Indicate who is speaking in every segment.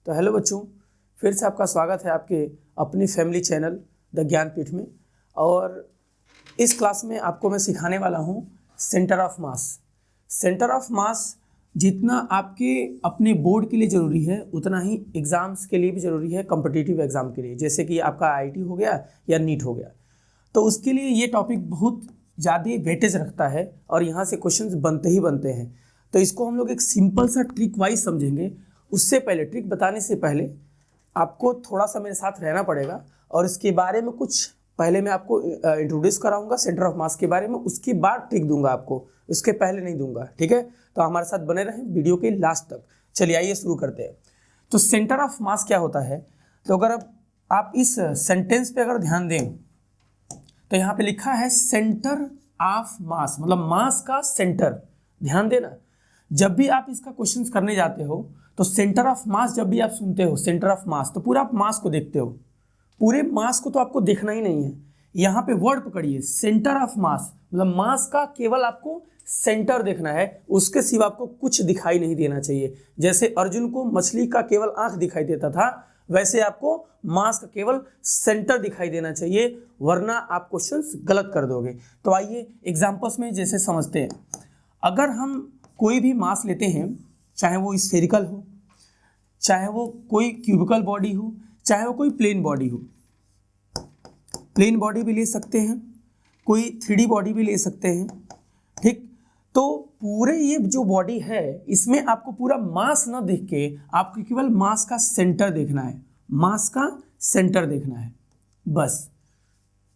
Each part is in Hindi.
Speaker 1: तो हेलो बच्चों, फिर से आपका स्वागत है आपके अपनी फैमिली चैनल द ज्ञानपीठ में। और इस क्लास में आपको मैं सिखाने वाला हूँ centre of mass. Centre of मास जितना आपके अपने बोर्ड के लिए ज़रूरी है उतना ही एग्ज़ाम्स के लिए भी ज़रूरी है, कॉम्पिटिटिव एग्ज़ाम के लिए, जैसे कि आपका आईआईटी हो गया या नीट हो गया। तो उसके लिए ये टॉपिक बहुत ज़्यादा वेटेज रखता है और यहाँ से क्वेश्चंस बनते ही बनते हैं। तो इसको हम लोग एक सिंपल सा ट्रिक वाइज समझेंगे। उससे पहले, ट्रिक बताने से पहले आपको थोड़ा सा मेरे साथ रहना पड़ेगा और इसके बारे में कुछ पहले मैं आपको इंट्रोड्यूस कराऊंगा सेंटर ऑफ मास के बारे में, उसके बाद ट्रिक दूंगा आपको, उसके पहले नहीं दूंगा। ठीक है, तो हमारे साथ बने रहें वीडियो के लास्ट तक। चलिए आइए शुरू करते हैं। तो सेंटर ऑफ मास क्या होता है, तो अगर आप इस सेंटेंस पे अगर ध्यान दें तो यहाँ पे लिखा है सेंटर ऑफ मास, मतलब मास का सेंटर। ध्यान देना, जब भी आप इसका क्वेश्चन करने जाते हो तो सेंटर ऑफ मास जब भी आप सुनते हो सेंटर ऑफ मास, तो पूरा आप मास को देखते हो, पूरे मास को तो आपको देखना ही नहीं है। यहाँ पे वर्ड पकड़िए सेंटर ऑफ मास, मतलब मास का केवल आपको सेंटर देखना है, उसके सिवा आपको कुछ दिखाई नहीं देना चाहिए। जैसे अर्जुन को मछली का केवल आंख दिखाई देता था, वैसे आपको मास का केवल सेंटर दिखाई देना चाहिए, वरना आप क्वेश्चंस गलत कर दोगे। तो आइए एग्जांपल्स में जैसे समझते हैं। अगर हम कोई भी मास लेते हैं, चाहे वो स्फेरिकल हो, चाहे वो कोई क्यूबिकल बॉडी हो, चाहे वो कोई प्लेन बॉडी हो, प्लेन बॉडी भी ले सकते हैं, कोई 3D बॉडी भी ले सकते हैं। ठीक, तो पूरे ये जो बॉडी है इसमें आपको पूरा मास ना देख के आपको केवल मास का सेंटर देखना है, मास का सेंटर देखना है, बस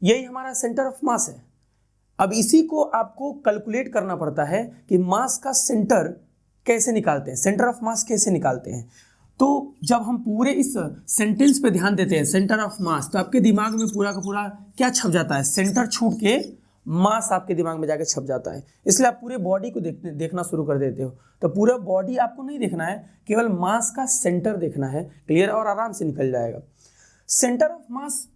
Speaker 1: यही हमारा सेंटर ऑफ मास है। अब इसी को आपको कैलकुलेट करना पड़ता है कि मास का सेंटर कैसे निकालते हैं, सेंटर ऑफ मास कैसे निकालते हैं। तो जब हम पूरे इस सेंटेंस पे ध्यान देते हैं सेंटर ऑफ मास, तो आपके दिमाग में पूरा का पूरा क्या छप जाता है, सेंटर छूट के मास आपके दिमाग में जाके छप जाता है। इसलिए आप पूरे बॉडी को देखना शुरू कर देते हो। तो पूरा बॉडी आपको नहीं देखना है, केवल मास का सेंटर देखना है, क्लियर, और आराम से निकल जाएगा। सेंटर ऑफ मास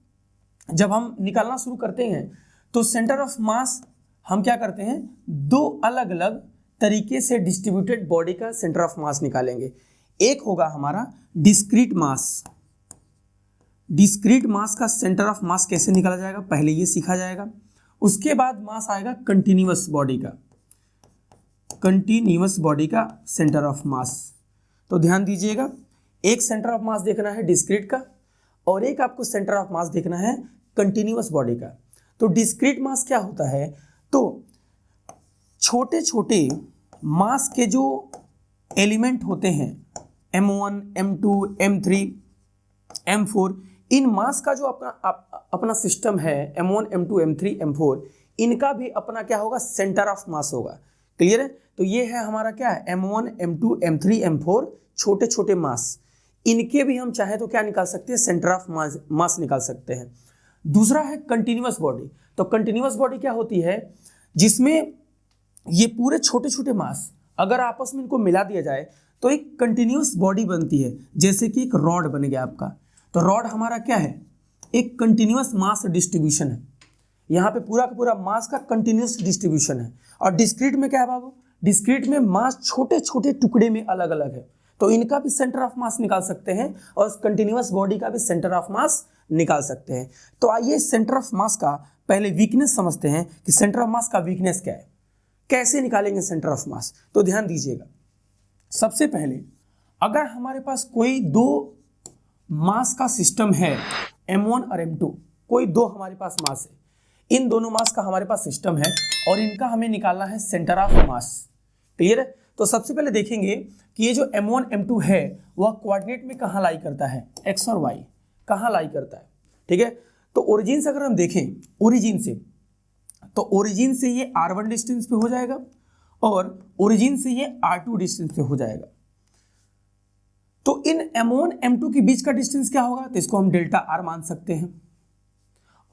Speaker 1: जब हम निकालना शुरू करते हैं तो सेंटर ऑफ मास हम क्या करते हैं, दो अलग अलग तरीके से डिस्ट्रीब्यूटेड बॉडी का सेंटर ऑफ मास निकालेंगे। एक होगा हमारा डिस्क्रीट मास। डिस्क्रीट मास का सेंटर ऑफ मास कैसे निकाला जाएगा, पहले ये सीखा जाएगा। उसके बाद मास आएगा कंटिन्यूअस बॉडी का, कंटिन्यूअस बॉडी का सेंटर ऑफ मास। तो ध्यान दीजिएगा, एक सेंटर ऑफ मास देखना है डिस्क्रीट का और एक आपको सेंटर ऑफ मास देखना है कंटिन्यूअस बॉडी का। तो डिस्क्रीट मास क्या होता है, तो छोटे छोटे मास के जो एलिमेंट होते हैं M1, M2, M3, M4, इन मास का जो अपना सिस्टम है M1, M2, M3, M4, इनका भी अपना क्या होगा, सेंटर ऑफ मास होगा। क्लियर है, तो ये है हमारा क्या है M1, M2, M3, M4, छोटे छोटे मास। इनके भी हम चाहे तो क्या निकाल सकते हैं, सेंटर ऑफ मास निकाल सकते हैं। दूसरा है कंटिन्यूअस बॉडी। तो कंटिन्यूअस बॉडी क्या होती है, जिसमें ये पूरे छोटे छोटे मास अगर आपस में इनको मिला दिया जाए तो एक कंटिन्यूअस बॉडी बनती है। जैसे कि एक रॉड बन गया आपका, तो रॉड हमारा क्या है, एक कंटिन्यूअस मास डिस्ट्रीब्यूशन है। यहाँ पे पूरा का पूरा मास का कंटिन्यूअस डिस्ट्रीब्यूशन है। और डिस्क्रीट में क्या है बाबू, डिस्क्रीट में मास छोटे छोटे टुकड़े में अलग अलग है, तो इनका भी सेंटर ऑफ मास निकाल सकते हैं और कंटिन्यूअस बॉडी का भी सेंटर ऑफ मास निकाल सकते हैं। तो आइए सेंटर ऑफ मास का पहले वीकनेस समझते हैं कि सेंटर ऑफ मास का वीकनेस क्या है, कैसे निकालेंगे सेंटर ऑफ मास। तो ध्यान दीजिएगा, सबसे पहले अगर हमारे पास कोई दो मास का सिस्टम है M1 और M2, कोई दो हमारे पास मास है, इन दोनों मास का हमारे पास सिस्टम है और इनका हमें निकालना है सेंटर ऑफ मास। क्लियर है, तो सबसे पहले देखेंगे कि ये जो M1 M2 है वह कोऑर्डिनेट में कहाँ लाई करता है, X और Y कहाँ लाई करता है। ठीक है, तो ओरिजिन से अगर हम देखें, ओरिजिन से, तो ओरिजिन से ये R1 डिस्टेंस पे हो जाएगा और ओरिजिन से ये R2 डिस्टेंस पे हो जाएगा। तो इन M1 M2 के बीच का डिस्टेंस क्या होगा, तो इसको हम डेल्टा R मान सकते हैं।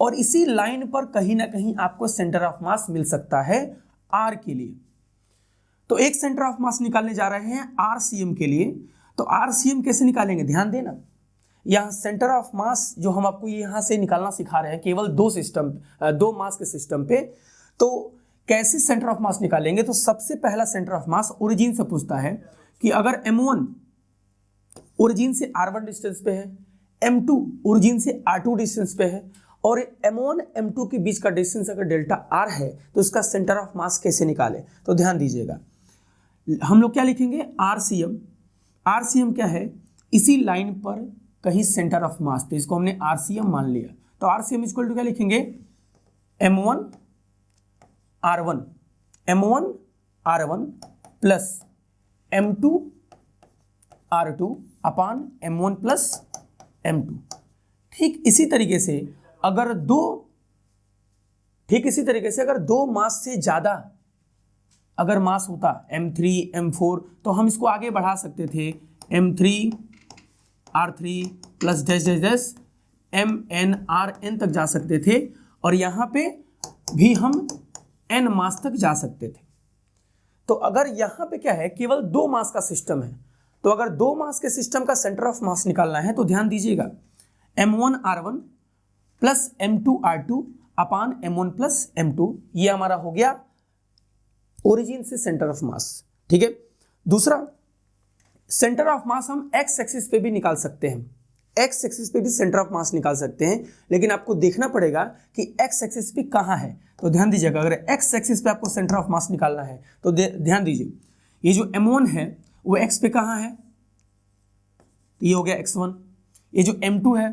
Speaker 1: और इसी लाइन पर कहीं ना कहीं आपको सेंटर ऑफ मास मिल सकता है R के लिए। तो एक सेंटर ऑफ मास निकालने जा रहे हैं RCM के लिए। तो RCM कैसे निकालेंगे, ध्यान देना, यहाँ सेंटर ऑफ मास जो हम आपको यहाँ से निकालना सिखा रहे हैं केवल दो मास के सिस्टम पे। तो कैसे सेंटर ऑफ मास निकालेंगे, तो सबसे पहला सेंटर ऑफ मास ओरिजिन से पूछता है कि अगर M1 ओरिजिन से R1 डिस्टेंस पे है, M2 ओरिजिन से R2 डिस्टेंस पे है, और M1 M2 के बीच का डिस्टेंस अगर डेल्टा R है तो इसका सेंटर ऑफ मास कैसे निकालें। तो ध्यान दीजिएगा, हम लोग क्या लिखेंगे, RCM। RCM क्या है, इसी लाइन पर कहीं सेंटर ऑफ मास, तो इसको हमने RCM मान लिया। तो RCM इक्वल टू क्या लिखेंगे, M1 R1 plus M2 R2 अपान M1 प्लस M2। ठीक इसी तरीके से अगर दो मास से ज्यादा अगर मास होता M3 M4 तो हम इसको आगे बढ़ा सकते थे, M3 R3 plus dash dash dash MN RN तक जा सकते थे, और यहाँ पे भी हम N मास तक जा सकते थे। तो अगर यहाँ पे क्या है, केवल दो मास का सिस्टम है, तो अगर दो मास के सिस्टम का सेंटर ऑफ मास निकालना है तो ध्यान दीजिएगा, M1 R1 plus M2 R2 अपान M1 प्लस M2, ये हमारा हो गया ओरिजिन से सेंटर ऑफ मास। ठीक है, दूसरा सेंटर ऑफ मास हम एक्स एक्सिस पे भी निकाल सकते हैं, एक्स एक्सिस पे भी सेंटर ऑफ मास निकाल सकते हैं, लेकिन आपको देखना पड़ेगा कि एक्स एक्सिस पे कहाँ है। तो ध्यान दीजिएगा, अगर एक्स एक्सिस पे आपको सेंटर ऑफ मास निकालना है तो ध्यान दीजिए, ये जो M1 है वो एक्स पे कहाँ है, तो ये हो गया x1। ये जो M2 है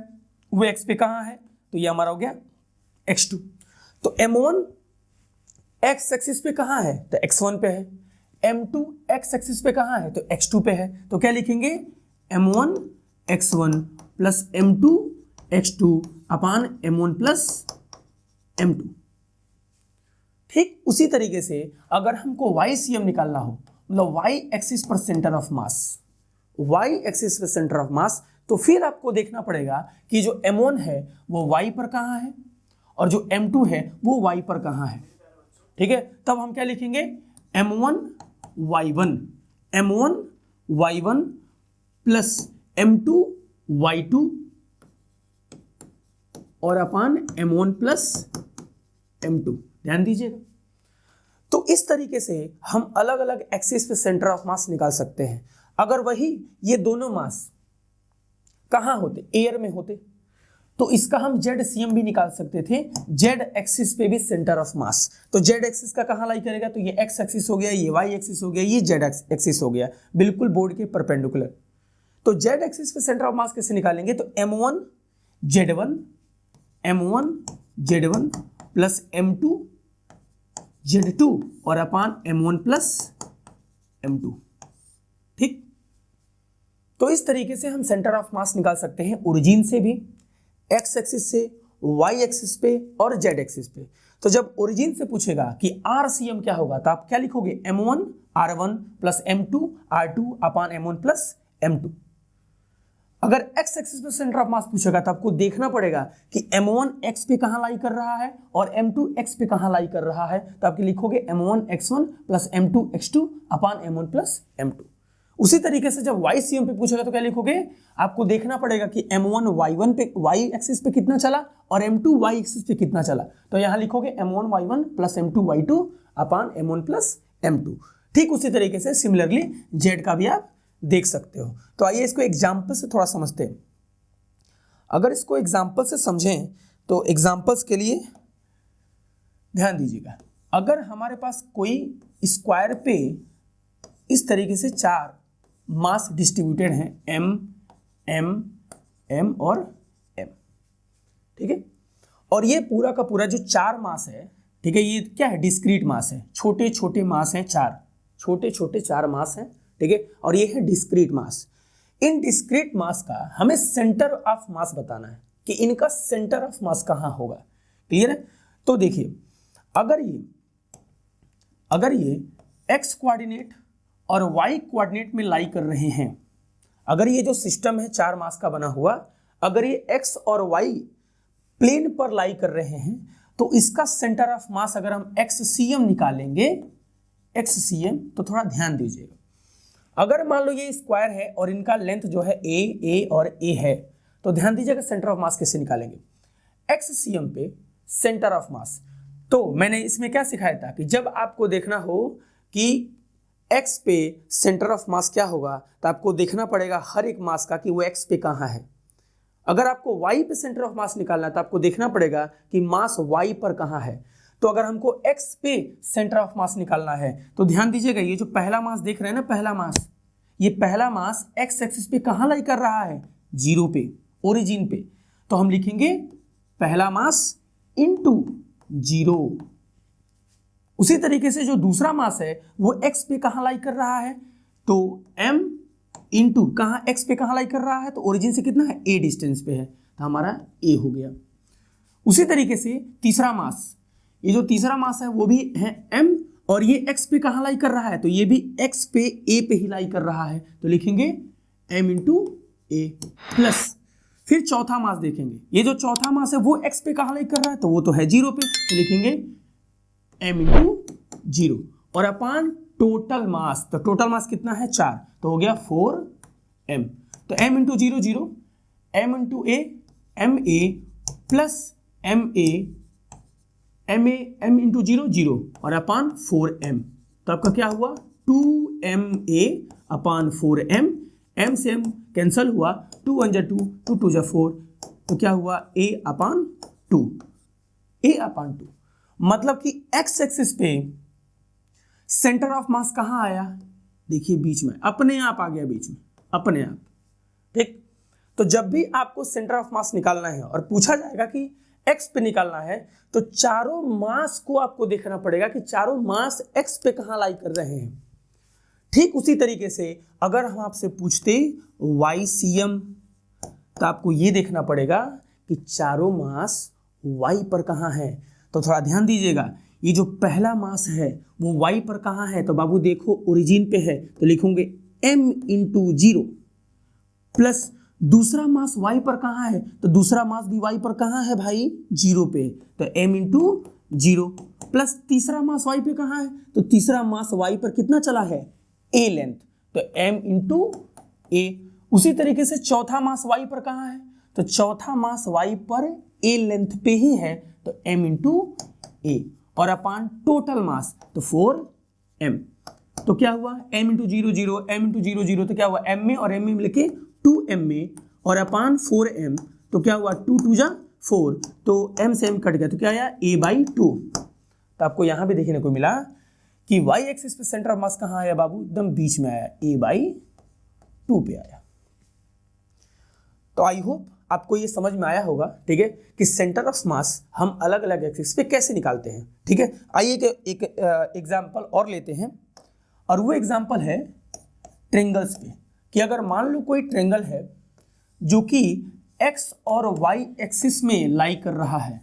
Speaker 1: वो एक्स पे कहाँ है, तो ये हमारा हो गया x2। तो M1 एक्स एक्सिस पे कहाँ है, तो x1 पे है। M2 एक्स एक्सिस पे कहाँ है, तो x2 पे है। तो क्या लिखेंगे, M1 x1 plus M2 x2 अपान M1 प्लस M2। ठीक उसी तरीके से अगर हमको YCM निकालना हो, मतलब y एक्सिस पर centre of mass, y axis पर सेंटर ऑफ मास, तो फिर आपको देखना पड़ेगा कि जो M1 है वो y पर कहाँ है और जो M2 है वो y पर कहाँ है। ठीक है, तब हम क्या लिखेंगे, M1 y1 plus M2 y2 और अपान M1 प्लस M2। ध्यान दीजिएगा, तो इस तरीके से हम अलग अलग एक्सिस पे सेंटर ऑफ मास निकाल सकते हैं। अगर वही ये दोनों मास कहाँ होते, एयर में होते, तो इसका हम ZCM भी निकाल सकते थे, Z एक्सिस पे भी सेंटर ऑफ मास। तो Z एक्सिस का कहाँ लाई करेगा, तो ये X एक्सिस हो गया, ये Y एक्सिस हो गया, ये Z एक्सिस हो गया, बिल्कुल बोर्ड के परपेंडिकुलर। तो Z एक्सिस पे सेंटर ऑफ मास कैसे निकालेंगे, तो M1 Z1 plus M2 Z2 और अपान M1 प्लस M2। ठीक, तो इस तरीके से हम सेंटर ऑफ मास निकाल सकते हैं ओरिजिन से भी, एक्स एक्सिस से, वाई एक्सिस पे और जेड एक्सिस पे। तो जब ओरिजिन से पूछेगा कि RCM क्या होगा, तो आप क्या लिखोगे, M1 R1 plus M2 R2 अपान M1 प्लस M2। अगर एक्स एक्सिस पे सेंटर ऑफ मास पूछेगा तो आपको देखना पड़ेगा कि M1 x पे कहाँ लाई कर रहा है और M2 x पे कहाँ लाई कर रहा है, तो आप लिखोगे M1 x1 plus M2 x2 अपान M1 प्लस M2। उसी तरीके से जब YCM पे पूछेगा तो क्या लिखोगे, आपको देखना पड़ेगा कि M1 Y1 पे y एक्सिस पे कितना चला और M2 y एक्सिस पे कितना चला, तो यहाँ लिखोगे M1 Y1 plus M2 Y2 अपान M1 प्लस M2। ठीक उसी तरीके से सिमिलरली Z का भी आप देख सकते हो। तो आइए इसको एग्जाम्पल से थोड़ा समझते हैं। अगर इसको एग्जाम्पल से समझें तो एग्जाम्पल्स के लिए ध्यान दीजिएगा, अगर हमारे पास कोई स्क्वायर पे इस तरीके से चार मास डिस्ट्रीब्यूटेड हैं, M M M और M, ठीक है, और ये पूरा का पूरा जो चार मास है, ठीक है, ये क्या है, डिस्क्रीट मास है, छोटे छोटे मास हैं, छोटे छोटे चार मास हैं, ठीक है, और ये है डिस्क्रीट मास। इन डिस्क्रीट मास का हमें सेंटर ऑफ मास बताना है कि इनका सेंटर ऑफ मास कहाँ होगा। क्लियर है, तो देखिए अगर ये x कोऑर्डिनेट और y कोऑर्डिनेट में लाई कर रहे हैं, अगर ये जो सिस्टम है चार मास का बना हुआ, अगर ये x और y प्लेन पर लाई कर रहे हैं, तो इसका सेंटर ऑफ मास अगर हम XCM निकालेंगे, XCM, तो थोड़ा ध्यान दीजिएगा। अगर मान लो ये स्क्वायर है और इनका लेंथ जो है A और A है, तो ध्यान दीजिएगा सेंटर ऑफ मास कैसे निकालेंगे। XCM पे सेंटर ऑफ मास, तो मैंने इसमें क्या सिखाया था कि जब आपको देखना हो कि x पे सेंटर ऑफ मास क्या होगा, तो आपको देखना पड़ेगा हर एक मास का कि वो x पे कहाँ है। अगर आपको y पे सेंटर ऑफ मास निकालना है तो आपको देखना पड़ेगा कि मास y पर कहाँ है। तो अगर हमको x पे सेंटर ऑफ मास निकालना है तो ध्यान दीजिएगा, ये जो पहला मास देख रहे हैं ना, पहला मास, ये पहला मास x एक्सिस पे कहाँ लाई कर रहा है, 0 पे, ओरिजिन पे। तो हम लिखेंगे पहला मास इनटू 0। उसी तरीके से जो दूसरा मास है वो x पे कहाँ लाई कर रहा है, तो m इंटू कहाँ, x पे कहाँ लाई कर रहा है, तो ओरिजिन से कितना है, a डिस्टेंस पे है, तो हमारा a हो गया। उसी तरीके से तीसरा मास, ये जो तीसरा मास है वो भी है m, और ये x पे कहाँ लाई कर रहा है, तो ये भी x पे a पे ही लाई कर रहा है, तो लिखेंगे m इंटू a प्लस। फिर चौथा मास देखेंगे, ये जो चौथा मास है वो x पे कहाँ लाई कर रहा है, तो वो तो है 0 पे, तो लिखेंगे m इंटू 0 और अपान टोटल मास, तो टोटल मास कितना है 4, तो हो गया 4m। तो m into 0 0, m into a m a plus m a m into 0 0 और अपान 4m, तो आपका क्या हुआ 2ma अपान 4m, m से m कैंसल हुआ, 2 1 जा 2, 2 2 जा 4, तो क्या हुआ a अपान 2, a अपान 2। मतलब कि x एक्सिस पे सेंटर ऑफ मास कहाँ आया, देखिए बीच में, अपने आप आ गया बीच में, अपने आप, ठीक। तो जब भी आपको सेंटर ऑफ मास निकालना है और पूछा जाएगा कि x पे निकालना है, तो चारों मास को आपको देखना पड़ेगा कि चारों मास x पे कहाँ लाई कर रहे हैं। ठीक उसी तरीके से अगर हम आपसे पूछते YCM, तो आपको ये देखना पड़ेगा कि चारों मास y पर कहाँ है। तो थोड़ा ध्यान दीजिएगा, ये जो पहला मास है वो y पर कहाँ है, तो बाबू देखो ओरिजिन पे है, तो लिखोगे m इंटू 0 प्लस दूसरा मास y पर कहाँ है, तो दूसरा मास भी y पर कहाँ है भाई, 0 पे, तो m इंटू 0 प्लस तीसरा मास y पे कहाँ है, तो तीसरा मास y पर कितना चला है, a लेंथ, तो m इंटू a। उसी तरीके से चौथा मास y पर कहाँ है, तो चौथा मास y पर a लेंथ पे ही है, तो m इंटू a और अपान टोटल मास, तो 4m। तो क्या हुआ m इंटू 0 0, m इंटू 0 0, तो क्या हुआ m में और m में लेके 2m में और अपान 4m, तो क्या हुआ 2 2 जा 4, तो m से m कट गया, तो क्या आया a/2। तो आपको यहां भी देखने को मिला कि y एक्सिस पे सेंटर ऑफ मास कहाँ आया बाबू, एकदम बीच में आया, a/2 पे आया। तो आई होप आपको ये समझ में आया होगा, ठीक है, कि सेंटर ऑफ मास हम अलग अलग एक्सिस पे कैसे निकालते हैं। ठीक है, आइए एक एग्जांपल और लेते हैं, और वो एग्जांपल है ट्रेंगल्स पे, कि अगर मान लो कोई ट्रेंगल है जो कि x और y एक्सिस में लाई कर रहा है,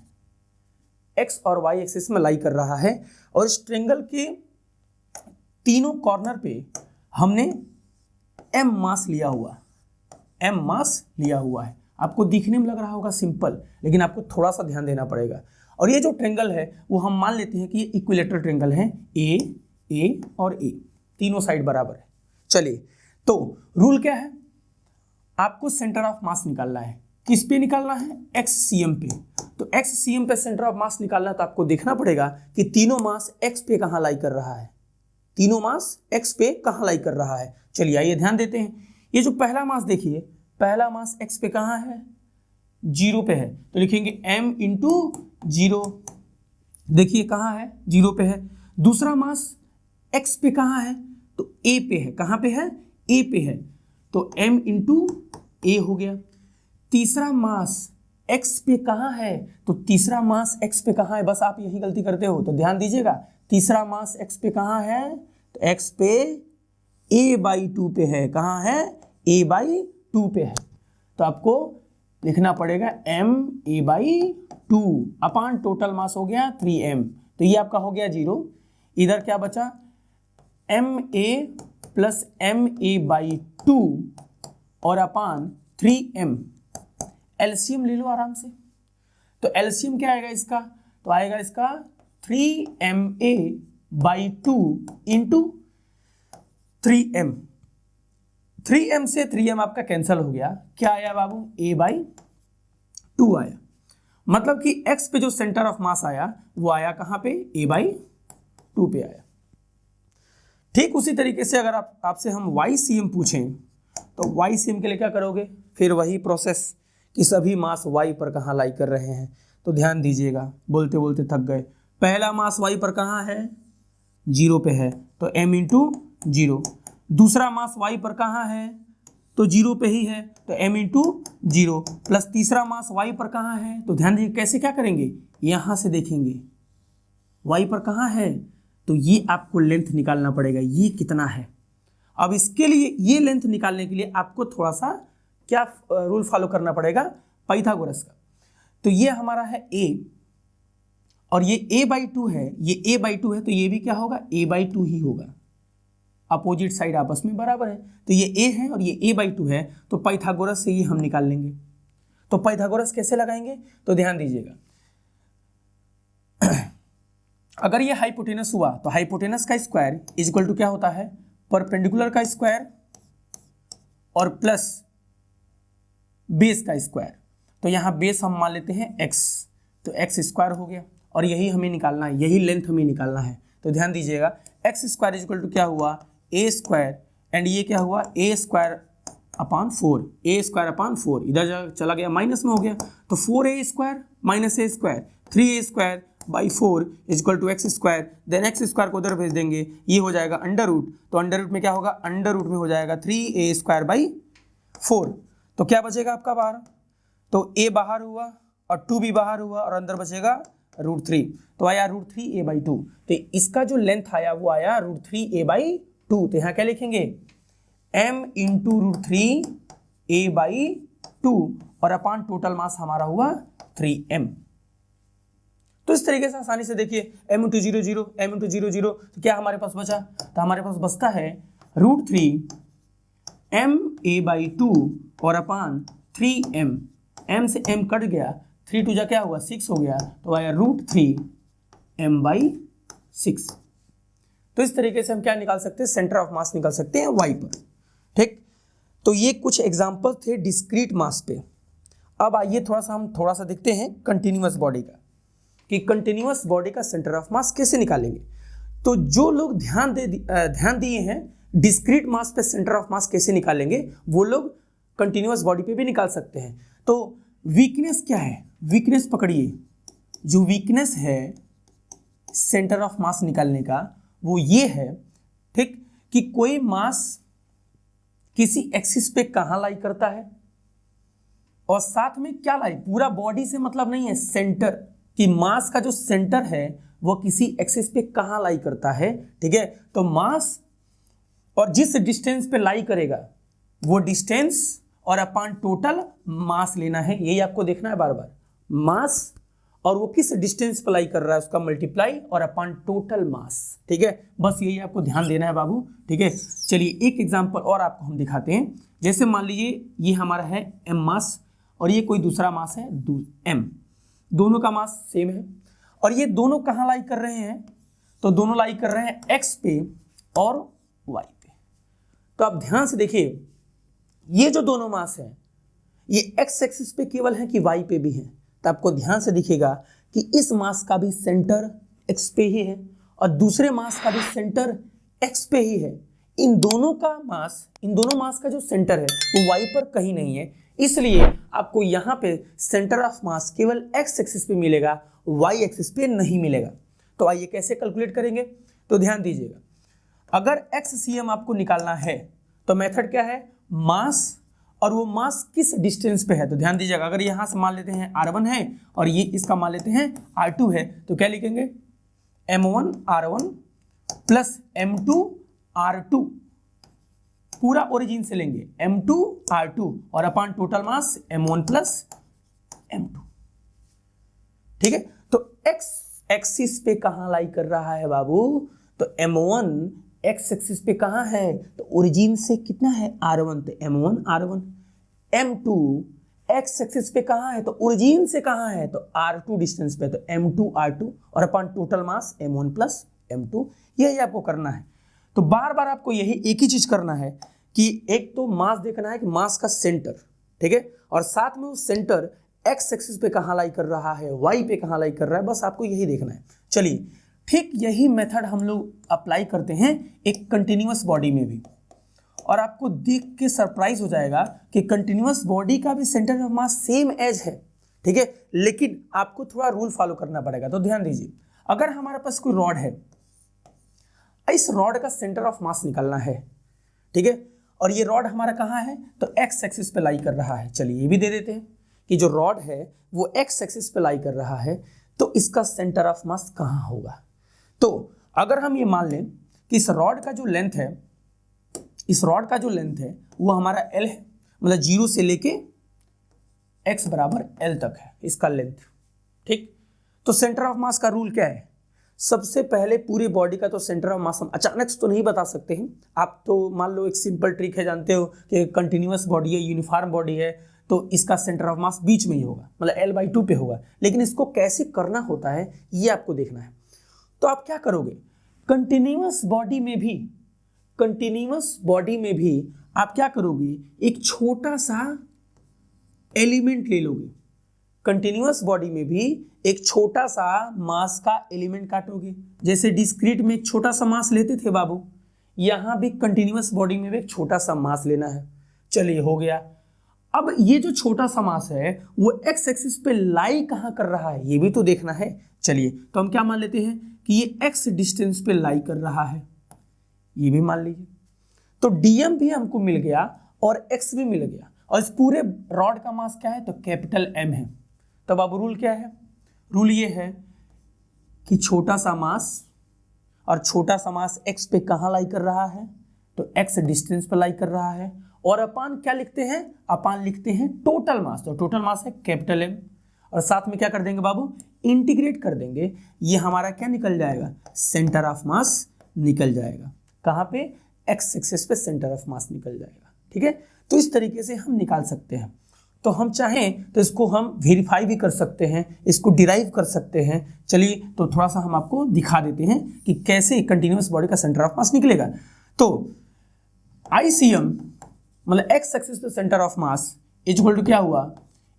Speaker 1: x और y एक्सिस में लाई कर रहा है, और इस ट्रेंगल के तीनों कॉर्नर पे हमने m मास लिया हुआ है। आपको दिखने में लग रहा होगा सिंपल, लेकिन आपको थोड़ा सा ध्यान देना पड़ेगा। और ये जो ट्रेंगल है वो हम मान लेते हैं कि ये इक्विलेटरल ट्रेंगल है, ए और ए, तीनों साइड बराबर है। चलिए, तो रूल क्या है, आपको सेंटर ऑफ मास निकालना है, किस पे निकालना है, XCM पे। तो XCM पे सेंटर ऑफ मास निकालना है, तो आपको देखना पड़ेगा कि तीनों मास x पे कहाँ लाई कर रहा है, तीनों मास x पे कहाँ लाई कर रहा है। चलिए आइए ध्यान देते हैं, ये जो पहला मास देखिए, पहला मास x पे कहाँ है, 0 पे है, तो लिखेंगे m इंटू 0, देखिए कहाँ है, 0 पे है। दूसरा मास x पे कहाँ है, तो a पे है, कहाँ पे है, a पे है, तो m इंटू a हो गया। तीसरा मास x पे कहाँ है, तो तीसरा मास x पे कहाँ है, बस आप यही गलती करते हो, तो ध्यान दीजिएगा, तीसरा मास x पे कहाँ है, तो x पे a/2 पे है, कहाँ है, a/2 पे है, तो आपको लिखना पड़ेगा m a/2 अपान टोटल मास हो गया 3m, तो ये आपका हो गया 0। इधर क्या बचा, ma प्लस ma/2 और अपान 3m, एलसीएम ले लो आराम से। तो एलसीएम क्या आएगा इसका, तो आएगा इसका 3ma/2 इंटू 3m, 3m से 3m आपका कैंसल हो गया, क्या आया बाबू, a/2 आया। मतलब कि x पे जो सेंटर ऑफ मास आया वो आया कहाँ पे, a/2 पे आया। ठीक उसी तरीके से अगर आपसे हम YCM पूछें तो YCM के लिए क्या करोगे, फिर वही प्रोसेस कि सभी मास Y पर कहाँ लाई कर रहे हैं। तो ध्यान दीजिएगा, बोलते बोलते थक गए। पहला मास Y पर कहाँ है, 0 पे है, तो m इंटू 0। दूसरा मास Y पर कहाँ है, तो 0 पे ही है, तो m इंटू 0 प्लस तीसरा मास Y पर कहाँ है, तो ध्यान दीजिए कैसे क्या करेंगे, यहाँ से देखेंगे Y पर कहाँ है, तो ये आपको लेंथ निकालना पड़ेगा, ये कितना है। अब इसके लिए ये लेंथ निकालने के लिए आपको थोड़ा सा क्या रूल फॉलो करना पड़ेगा, पाइथागोरस का। तो ये हमारा है a और ये a/2 है, ये a/2 है, तो ये भी क्या होगा, a/2 ही होगा। अपोजिट साइड आपस में बराबर है, तो ये a है और ये a/2 है, तो पाइथागोरस से ये हम निकाल लेंगे। तो पाइथागोरस कैसे लगाएंगे, तो ध्यान दीजिएगा, अगर ये हाइपोटेनस हुआ तो हाइपोटेनस का स्क्वायर इज इक्वल टू क्या होता है, परपेंडिकुलर का स्क्वायर और प्लस बेस का स्क्वायर। तो यहाँ बेस हम मान लेते हैं x, तो x स्क्वायर हो गया और यही हमें निकालना है, यही लेंथ हमें निकालना है। तो ध्यान दीजिएगा, x square is equal to क्या हुआ, a स्क्वायर, एंड ये क्या हुआ, a square upon 4, a square upon 4, इधर चला गया माइनस में हो गया, तो 4a square minus a square, 3a square by 4 is equal to x square. Then x square को उधर भेज देंगे, ये हो जाएगा अंडर रूट, तो अंडर रूट में क्या होगा, अंडर रूट में हो जाएगा 3a स्क्वायर बाई 4। तो क्या बचेगा आपका बाहर, तो a बाहर हुआ और 2 भी बाहर हुआ और अंदर बचेगा √3, तो आया √3a/2। तो इसका जो लेंथ आया वो आया √3a/2। तो यहाँ क्या लिखेंगे, m इंटू √3a/2 और अपान टोटल मास हमारा हुआ 3m। तो इस तरीके से आसानी से देखिए, m इंटू 0 0, m इंटू 0 0, तो क्या हमारे पास बचा, तो हमारे पास बचता है √3ma/2 और अपान 3m, m से m कट गया, 3 2 जा क्या हुआ 6 हो गया, तो आया √3m/6। तो इस तरीके से हम क्या निकाल सकते हैं, सेंटर ऑफ मास निकाल सकते हैं y पर। ठीक, तो ये कुछ एग्जांपल थे डिस्क्रीट मास पे। अब आइए हम थोड़ा सा देखते हैं कंटिन्यूअस बॉडी का, कि कंटिन्यूअस बॉडी का सेंटर ऑफ मास कैसे निकालेंगे। तो जो लोग ध्यान दिए हैं डिस्क्रीट मास पे सेंटर ऑफ मास कैसे निकालेंगे, वो लोग कंटिन्यूअस बॉडी पे भी निकाल सकते हैं। तो वीकनेस क्या है, वीकनेस पकड़िए, जो वीकनेस है सेंटर ऑफ मास निकालने का वो ये है, ठीक, कि कोई मास किसी एक्सिस पे कहां लाई करता है और साथ में क्या लाई, पूरा बॉडी से मतलब नहीं है, सेंटर कि मास का जो सेंटर है वो किसी एक्सिस पे कहां लाई करता है। ठीक है, तो मास और जिस डिस्टेंस पे लाई करेगा वो डिस्टेंस और अपान टोटल मास लेना है, यही आपको देखना है बार बार, मास और वो किस डिस्टेंस पर लाई कर रहा है उसका मल्टीप्लाई और अपान टोटल मास। ठीक है, बस यही आपको ध्यान देना है बाबू। ठीक है, चलिए एक एग्जांपल और आपको हम दिखाते हैं। जैसे मान लीजिए ये हमारा है m मास और ये कोई दूसरा मास है m, दोनों का मास सेम है और ये दोनों कहाँ लाई कर रहे हैं, तो दोनों लाई कर रहे हैं x पे और y पे। तो आप ध्यान से देखिए, ये जो दोनों मास है ये x एक्सिस पे केवल है कि y पे भी है। तो आपको ध्यान से दिखेगा कि इस मास का भी सेंटर x पे ही है और दूसरे मास का भी सेंटर x पे ही है। इन दोनों मास का जो सेंटर है वो y पर कहीं नहीं है, इसलिए आपको यहाँ पे सेंटर ऑफ मास केवल x एक्सिस पे मिलेगा, y एक्सिस पे नहीं मिलेगा। तो आइए कैसे कैलकुलेट करेंगे, तो ध्यान दीजिएगा, अगर XCM आपको निकालना है तो मेथड क्या है, मास और वो मास किस डिस्टेंस पे है। तो ध्यान दीजिएगा, अगर यहाँ से मान लेते हैं R1 है और ये इसका मान लेते हैं R2 है, तो क्या लिखेंगे, M1 R1 plus M2 R2, पूरा ओरिजिन से लेंगे M2 R2 और अपान total mass M1 plus M2। ठीक है, तो x एक्सिस पे कहां लाई कर रहा है बाबू, तो M1 x एक्सिस पे कहां है, तो ओरिजिन से कितना है R1, तो M1 R1। M2 x axis पे कहां है, तो ओरिजिन से कहां है, तो R2 डिस्टेंस पे, तो M2 R2 और अपान total mass M1 plus M2। यही आपको करना है। तो बार बार आपको यही एक ही चीज करना है कि एक तो मास देखना है कि मास का सेंटर, ठीक है, और साथ में वो सेंटर x एक्सिस पे कहां लाई कर रहा है, y पे कहां लाई कर रहा है, बस आपको यही देखना है। चलिए ठीक यही मेथड हम लोग अप्लाई करते हैं एक कंटिन्यूअस बॉडी में भी, और आपको देख के सरप्राइज हो जाएगा कि कंटिन्यूअस बॉडी का भी centre of mass same as है, ठीक है, लेकिन आपको थोड़ा रूल फॉलो करना पड़ेगा। तो ध्यान दीजिए, अगर हमारे पास कोई रॉड है, इस रॉड का सेंटर ऑफ मास निकालना है, ठीक है, और ये रॉड हमारा कहाँ है, तो एक्स एक्सिस पे लाई कर रहा है। चलिए ये भी दे देते हैं कि जो रॉड है वो एक्स एक्सिस पे लाई कर रहा है, तो इसका सेंटर ऑफ मास कहाँ होगा। तो अगर हम ये मान लें कि इस रॉड का जो लेंथ है, इस रॉड का जो लेंथ है वो हमारा एल है, मतलब 0 से लेके x बराबर एल तक है इसका लेंथ, ठीक। तो सेंटर ऑफ मास का रूल क्या है, सबसे पहले पूरी बॉडी का तो सेंटर ऑफ मास हम अचानक से तो नहीं बता सकते हैं। आप तो मान लो एक सिंपल ट्रिक है, जानते हो कि कंटिन्यूअस बॉडी है, यूनिफॉर्म बॉडी है, तो इसका सेंटर ऑफ मास बीच में ही होगा, मतलब L/2 पे होगा। लेकिन इसको कैसे करना होता है ये आपको देखना है। तो आप क्या करोगे, कंटिन्यूअस बॉडी में भी आप क्या करोगे, एक छोटा सा एलिमेंट ले लोगे। कंटिन्यूअस बॉडी में भी एक छोटा सा मास का एलिमेंट काटोगे, जैसे डिस्क्रीट में एक छोटा सा मास लेते थे बाबू, यहां भी कंटिन्यूअस बॉडी में भी एक छोटा सा मास लेना है। चलिए हो गया। अब ये जो छोटा सा मास है वो एक्स एक्सिस पे लाई कहां कर रहा है ये भी तो देखना है। चलिए तो हम क्या मान लेते हैं कि ये एक्स डिस्टेंस पे लाई कर रहा है, ये भी मान लीजिए। तो डीएम भी हमको मिल गया और एक्स भी मिल गया, और इस पूरे रॉड का मास क्या है, तो कैपिटल एम है। तब अब रूल क्या है, रूल ये है कि छोटा सा मास, और छोटा सा मास एक्स पे कहाँ लाई कर रहा है, तो एक्स डिस्टेंस पे लाई कर रहा है, और अपान क्या लिखते हैं, अपान लिखते हैं टोटल मास। तो टोटल मास है कैपिटल एम, और साथ में क्या कर देंगे बाबू, इंटीग्रेट कर देंगे, ये हमारा क्या निकल जाएगा, सेंटर ऑफ मास निकल जाएगा। कहाँ पे, एक्स एक्सिस पे सेंटर ऑफ मास निकल जाएगा, ठीक है। तो इस तरीके से हम निकाल सकते हैं। तो हम चाहें तो इसको हम वेरीफाई भी कर सकते हैं, इसको डिराइव कर सकते हैं। चलिए तो थोड़ा सा हम आपको दिखा देते हैं कि कैसे कंटिन्यूअस बॉडी का सेंटर ऑफ मास निकलेगा। तो ICM मतलब एक्स एक्सिस पे centre of mass is equal to क्या हुआ,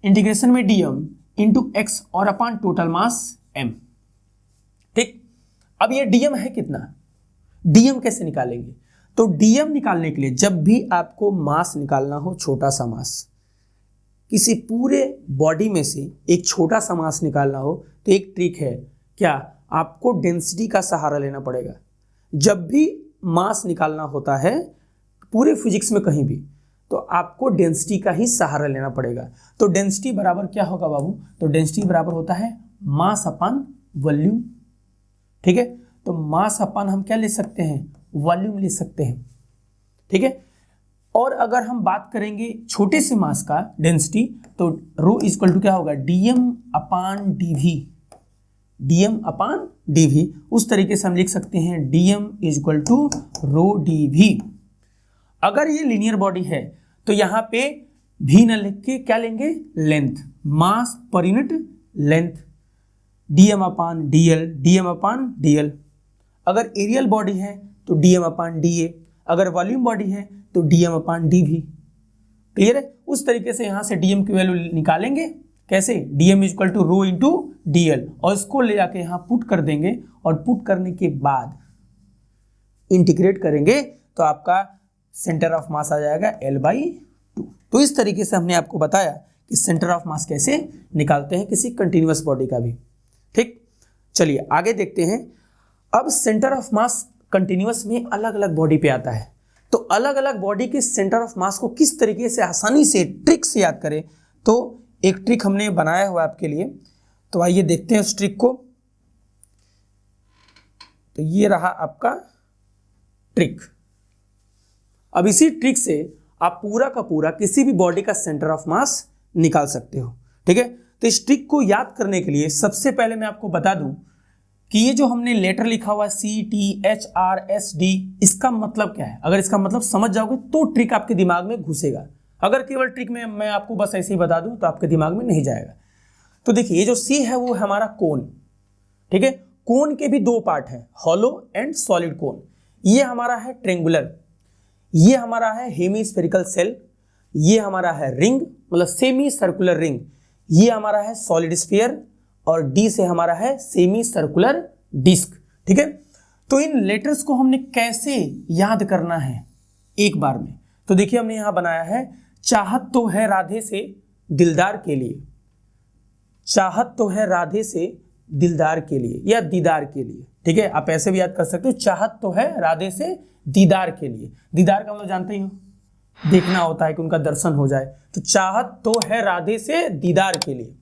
Speaker 1: इंटीग्रेशन में dm इंटू एक्स और अपान टोटल मास m, ठीक। अब ये dm है कितना, dm कैसे निकालेंगे, तो dm निकालने के लिए जब भी आपको मास निकालना हो, छोटा सा मास, किसी पूरे बॉडी में से एक छोटा सा मास निकालना हो, तो एक ट्रिक है, क्या, आपको डेंसिटी का सहारा लेना पड़ेगा। जब भी मास निकालना होता है पूरे फिजिक्स में कहीं भी, तो आपको डेंसिटी का ही सहारा लेना पड़ेगा। तो डेंसिटी बराबर क्या होगा बाबू, तो डेंसिटी बराबर होता है मास अपान वॉल्यूम, ठीक है। तो मास अपान हम क्या ले सकते हैं, वॉल्यूम ले सकते हैं, ठीक है। और अगर हम बात करेंगे छोटे से मास का डेंसिटी, तो रो इक्वल टू क्या होगा, dm अपान dv, dm अपान dv। उस तरीके से हम लिख सकते हैं dm equal to rho dv। अगर ये लीनियर बॉडी है तो यहाँ पे v न लिख के क्या लेंगे, लेंथ, मास पर यूनिट लेंथ, dm अपान dl, dm अपान dl। अगर एरियल बॉडी है तो dm अपान da, अगर वॉल्यूम बॉडी है तो dm अपान dv। क्लियर है। उस तरीके से यहाँ से dm की वैल्यू निकालेंगे, कैसे, dm equal to rho into dl, और इसको ले जाके यहाँ पुट कर देंगे, और पुट करने के बाद इंटीग्रेट करेंगे तो आपका सेंटर ऑफ मास आ जाएगा L/2। तो इस तरीके से हमने आपको बताया कि सेंटर ऑफ मास कैसे निकालते हैं किसी कंटिन्यूअस बॉडी का भी, ठीक। चलिए आगे देखते हैं। अब सेंटर ऑफ मास कंटिन्यूअस में अलग अलग बॉडी पे आता है, तो अलग अलग बॉडी के सेंटर ऑफ मास को किस तरीके से आसानी से ट्रिक से याद करें, तो एक ट्रिक हमने बनाया हुआ आपके लिए, तो आइए देखते हैं उस ट्रिक को। तो ये रहा आपका ट्रिक। अब इसी ट्रिक से आप पूरा का पूरा किसी भी बॉडी का सेंटर ऑफ मास निकाल सकते हो, ठीक है। तो इस ट्रिक को याद करने के लिए सबसे पहले मैं आपको बता दूं कि ये जो हमने लेटर लिखा हुआ CTHRSD, इसका मतलब क्या है। अगर इसका मतलब समझ जाओगे तो ट्रिक आपके दिमाग में घुसेगा, अगर केवल ट्रिक में मैं आपको बस ऐसे ही बता दूं तो आपके दिमाग में नहीं जाएगा। तो देखिए ये जो C है वो हमारा कोन, ठीक है। कोन के भी दो पार्ट हैं, हॉलो एंड सॉलिड कोन। ये हमारा है ट्रेंगुलर, ये हमारा है हेमीस्फेरिकल सेल, ये हमारा है रिंग मतलब सेमी सर्कुलर रिंग, ये हमारा है सॉलिड स्फीयर, और डी से हमारा है सेमी सर्कुलर डिस्क, ठीक है। तो इन लेटर्स को हमने कैसे याद करना है एक बार में, तो देखिए हमने यहां बनाया है, चाहत तो है राधे से दिलदार के लिए, चाहत तो है राधे से दिलदार के लिए या दीदार के लिए, ठीक है। आप ऐसे भी याद कर सकते हो, चाहत तो है राधे से दीदार के लिए। दीदार का मतलब जानते ही हो, देखना होता है कि उनका दर्शन हो जाए। तो चाहत तो है राधे से दीदार के लिए।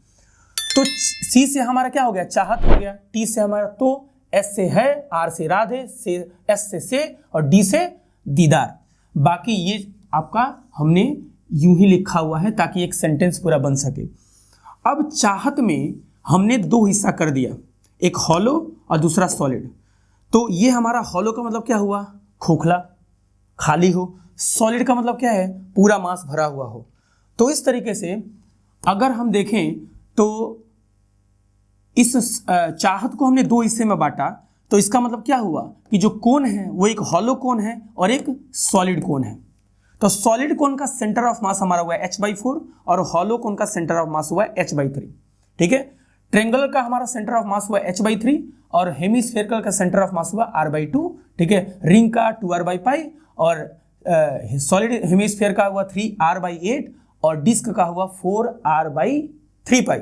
Speaker 1: तो सी से हमारा क्या हो गया, चाहत हो गया, टी से हमारा तो, एस से है, आर से राधे, से एस से और डी से दीदार। बाकी ये आपका हमने यूं ही लिखा हुआ है ताकि एक सेंटेंस पूरा बन सके। अब चाहत में हमने दो हिस्सा कर दिया, एक हॉलो और दूसरा सॉलिड। तो ये हमारा हॉलो का मतलब क्या हुआ, खोखला, खाली हो। सॉलिड का मतलब क्या है, पूरा मास भरा हुआ हो। तो इस तरीके से अगर हम देखें तो इस चाहत को हमने दो हिस्से में बांटा, तो इसका मतलब क्या हुआ कि जो कोन है वो एक हॉलो कोन है और एक सॉलिड कोन है। तो सॉलिड कोन का सेंटर ऑफ मास हमारा हुआ है h/4 और हॉलो कोन का सेंटर ऑफ मास हुआ है h/3, ठीक है। ट्रायंगुलर का हमारा सेंटर ऑफ मास हुआ है h/3 और हेमिस्फेरिकल का सेंटर ऑफ मास हुआ r/2, ठीक है। रिंग का 2r/π और सॉलिड हेमिस्फीयर का हुआ 3r/8 और डिस्क का हुआ 4r/3π।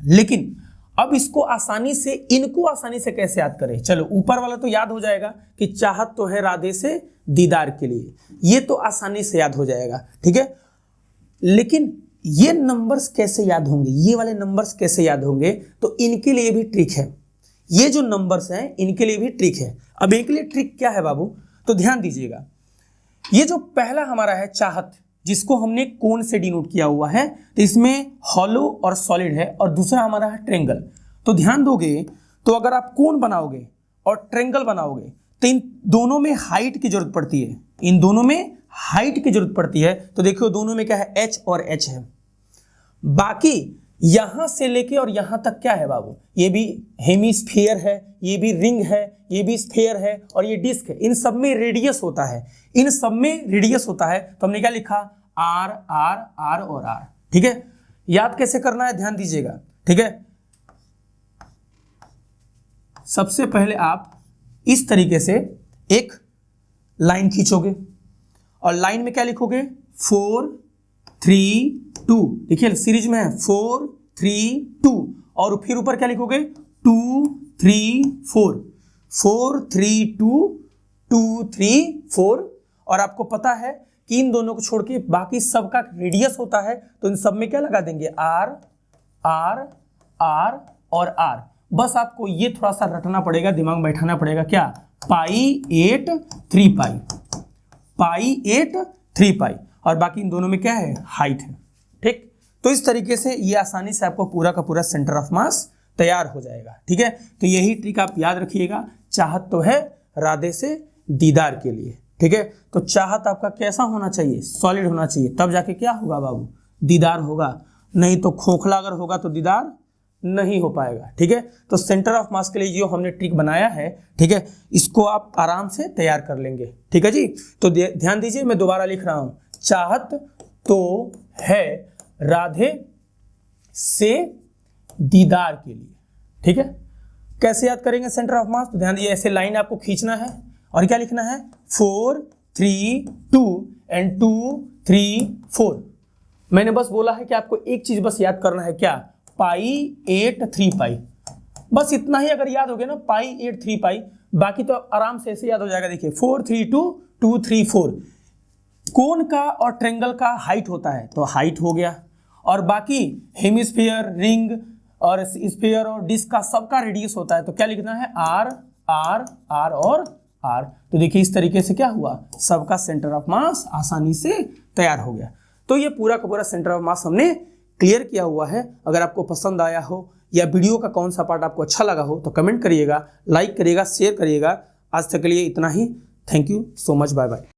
Speaker 1: लेकिन अब इसको आसानी से, इनको आसानी से कैसे याद करें, चलो ऊपर वाला तो याद हो जाएगा कि चाहत तो है राधे से दीदार के लिए, ये तो आसानी से याद हो जाएगा, ठीक है। लेकिन ये नंबर्स कैसे याद होंगे, ये वाले नंबर्स कैसे याद होंगे, तो इनके लिए भी ट्रिक है। ये जो नंबर्स हैं इनके लिए भी ट्रिक है। अब इनके लिए ट्रिक क्या है बाबू, तो ध्यान दीजिएगा। ये जो पहला हमारा है चाहत, जिसको हमने कोन से डिनोट किया हुआ है, तो इसमें हॉलो और सॉलिड है और दूसरा हमारा है ट्रायंगल। तो ध्यान दोगे तो अगर आप कोन बनाओगे और ट्रायंगल बनाओगे तो इन दोनों में हाइट की जरूरत पड़ती है, इन दोनों में हाइट की जरूरत पड़ती है। तो देखो दोनों में क्या है, h और h है। बाकी यहां से लेके और यहां तक क्या है बाबू, ये भी हेमिस्फीयर है, ये भी रिंग है, ये भी स्फीयर है और ये डिस्क है। इन सब में रेडियस होता है, इन सब में रेडियस होता है। तो हमने क्या लिखा, आर आर आर और आर, ठीक है। याद कैसे करना है ध्यान दीजिएगा, ठीक है। सबसे पहले आप इस तरीके से एक लाइन खींचोगे और लाइन में क्या लिखोगे, 4 3 2, देखिए सीरीज में है 4 3 2 और फिर ऊपर क्या लिखोगे, 2 3 4, 4 3 2 2 3 4। और आपको पता है कि इन दोनों को छोड़ के बाकी सबका रेडियस होता है, तो इन सब में क्या लगा देंगे, आर आर आर और आर। बस आपको ये थोड़ा सा रटना पड़ेगा, दिमाग में बैठाना पड़ेगा, क्या, π8 3π, π8 3π और बाकी इन दोनों में क्या है, हाइट है, ठीक। तो इस तरीके से ये आसानी से आपको पूरा का पूरा सेंटर ऑफ मास तैयार हो जाएगा, ठीक है। तो यही ट्रिक आप याद रखिएगा, चाहत तो है राधे से दीदार के लिए, ठीक है। तो चाहत आपका कैसा होना चाहिए, सॉलिड होना चाहिए, तब जाके क्या होगा बाबू, दीदार होगा। नहीं तो खोखला अगर होगा तो दीदार नहीं हो पाएगा, ठीक है। तो सेंटर ऑफ मास के लिए जो हमने ट्रिक बनाया है, ठीक है, इसको आप आराम से तैयार कर लेंगे, ठीक है जी। तो ध्यान दीजिए, मैं दोबारा लिख रहा हूं, चाहत तो है राधे से दीदार के लिए, ठीक है। कैसे याद करेंगे सेंटर ऑफ मास, तो ध्यान दीजिए, ऐसे लाइन आपको खींचना है और क्या लिखना है, 4 3 2 एंड 2 3 4। मैंने बस बोला है कि आपको एक चीज बस याद करना है, क्या, π8 3π, बस इतना ही अगर याद हो गया ना, π8 3π, बाकी तो आराम से ऐसे याद हो जाएगा। देखिए 4 3 2 2 3 4, कोन का और ट्रायंगल का हाइट होता है, तो हाइट हो गया, और बाकी हेमिस्फीयर, रिंग और स्फीयर और डिस्क का सबका रेडियस होता है, तो क्या लिखना है, आर आर आर और आर। तो देखिए इस तरीके से क्या हुआ, सबका सेंटर ऑफ मास आसानी से तैयार हो गया। तो ये पूरा का पूरा सेंटर ऑफ मास हमने क्लियर किया हुआ है। अगर आपको पसंद आया हो या वीडियो का कौन सा पार्ट आपको अच्छा लगा हो तो कमेंट करिएगा, लाइक करिएगा, शेयर करिएगा। आज तक के लिए इतना ही। Thank you so much, bye bye.